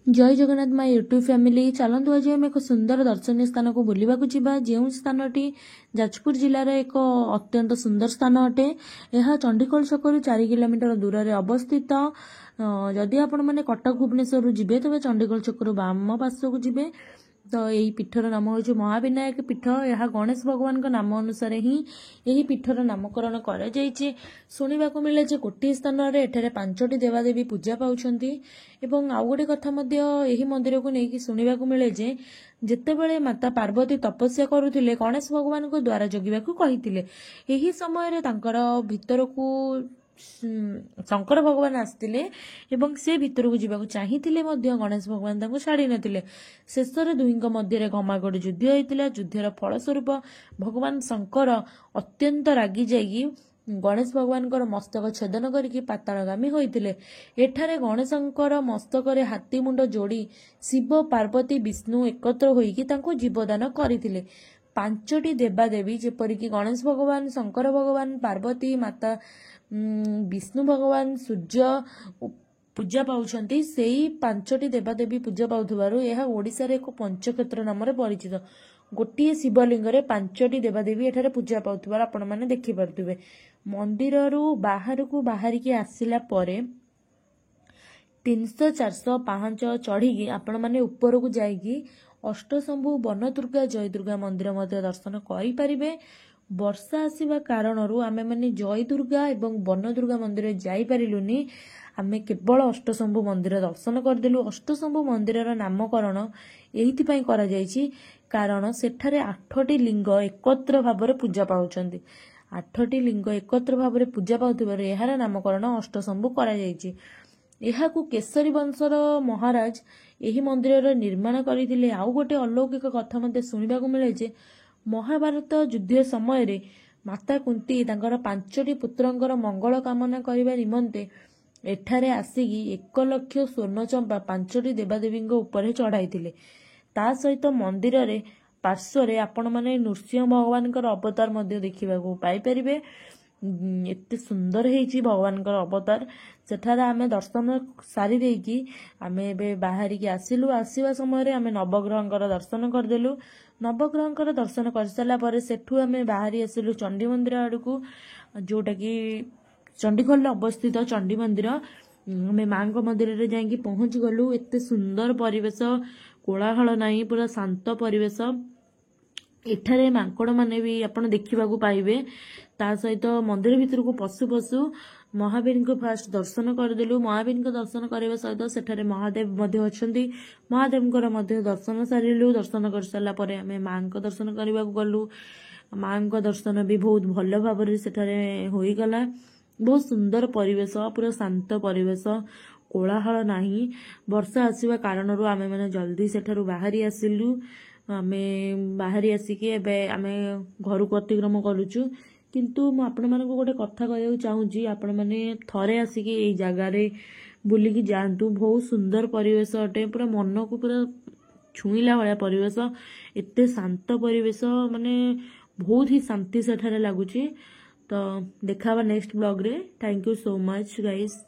जय Jagannath my YouTube family चलतु आज आम एक सुंदर दर्शनीय स्थान को बुलवाक जावा जो स्थानटी जाजपुर जिलार एक अत्यंत सुंदर स्थान अटे। यह चंडीखोल छकरू 4 किलोमीटर दूर में अवस्थित। जदि आपण मैंने कटक भुवनेश्वर जीवे तेज चंडीखोल छकरू बाम पार्श्व को जीवे तो यही पीठर नाम हूँ महाविनायक पीठ। यह गणेश भगवान का नाम अनुसार ही यही पीठर नामकरण कर शुणा मिले जे गोटे स्थान में एठारे 5टी देवादेवी पूजा पाउछंती। एवं आउ गोटे कथा यही मंदिर को लेकिन शुणा मिले जे जेतेबेले माता पार्वती तपस्या करुथिले गणेश भगवान को द्वारा जगिबा को कहिथिले। एही समय रे तांकर भितर को शंकर भगवान आसतिले एवं से भितर को जीवा चाहिए गणेश भगवान तांको छाड़ी नथिले। शेष दुहींक मध्य घमागड़ युद्ध होता। युद्धर फलस्वरूप भगवान शंकर अत्यंत रागी जाइए गणेश भगवान मस्तक छेदन करके पातालगामी होइतिले। एठारे गणेशंकर मस्तक हाथी मुंड जोड़ी शिव पार्वती विष्णु एकत्र होइकी तांको जीवदान करथिले। 5टी देवादेवी जेपरिक गणेश भगवान शंकर भगवान पार्वती माता विष्णु भगवान सूर्य पूजा पाउछंती। से 5टी देवादेवी पूजा पाउथबारु यह ओडिशार एक पंचक्षेत्र नाम परिचित। गोटे शिवलिंग 5टी देवादेवी एठारे पूजा पाउथबार आपण माने देखि पारुथिबे। मंदिररू बाहर को बाहर की आसिला परे 300-400 पाहांच चढ़ी आपण माने ऊपर को जाइकी अष्टशंभु वन दुर्गा जय दुर्गा मंदिर मध्य दर्शन करि परिबे। वर्षा आसीबा कारणरू आमे माने जय दुर्गा एवं वन दुर्गा मंदिर जाई परिलुनी। आमे केवल अष्टशंभु मंदिर दर्शन करदेलु। अष्टशंभु मंदिरर नामकरण एहिति पई करा जायछि कारण सेठारे 8टी लिंग एकत्र भाबरे पूजा पाउछंती। 8टी लिंग एकत्र भाबरे पूजा पाउथिबार एहार नामकरण अष्टशंभु करा जायछि। एहाकू केसरी वंशर महाराज एही मंदिरर निर्माण करथिले। आउ गोटे अलौकिक कथा मते सुनिबा को मिले जे महाभारत युद्ध समय रे माता कुंती तांकर 5टी पुत्रंकर मंगल कामना करिबा निमंते एठारे आसिकी 1 लाख स्वर्ण चंपा 5टी देवादेवी ऊपर चढ़ाई। ता सहित मंदिर रे पार्श्व रे आपण माने नृसिंह भगवान अवतार मध्य देखा पाई परिबे। एते सुंदर हेची भगवान अवतार। सेठारे आमे दर्शन सारी देकी आमे बे बाहर की आसिलु। आसीबा समय रे आमे नवग्रहंकर दर्शन करदेलु। नवग्रहंकर दर्शन कर साला परे सेठू आमे बाहरी आसिलु चंडी मंदिर आड़कू जोटा कि चंडीखोल अवस्थित चंडी मंदिर। आमे मां को मंदिर रे जाइकी पहुंच गलु। एते सुंदर परिवेश कोलाहल नाही पूरा शांत परिवेश। एठारे मांकड़ माने भी आपण देखिबा को पाइबे। ता सहित मंदिर भीतर को पशु पशु महावीर को फास्ट दर्शन करदेलु। महावीर को दर्शन करने सहित सेठारे महादेव मध्य अछंती। महादेव मध्य दर्शन सारिलु। दर्शन कर सारा परे आमे मां को दर्शन करने को गलु। मां को दर्शन भी बहुत भल भाव सेठारे होई गला। बहुत सुंदर परिवेश पूरा शांत परिवेश कोलाहल नाही। वर्षा आसीबा कारणरू आमे माने जल्दी सेठारु बाहरी आसिलु। आमे बाहरी आसिके एबे आमे घर को अतिक्रम करूछु। किंतु मु आपण मानको गोटे कथा कहया चाहूची आपण माने थरे आसिके एई जगह रे बुलिकी जानतु। बहुत सुंदर परिवेश अटे। पूरा मन को पूरा छुईला वाला परिवेश। एते शांत परिवेश माने बहुत ही शांति सेठारे लागुची। तो देखावा नेक्स्ट ब्लॉग रे। Thank you so much guys.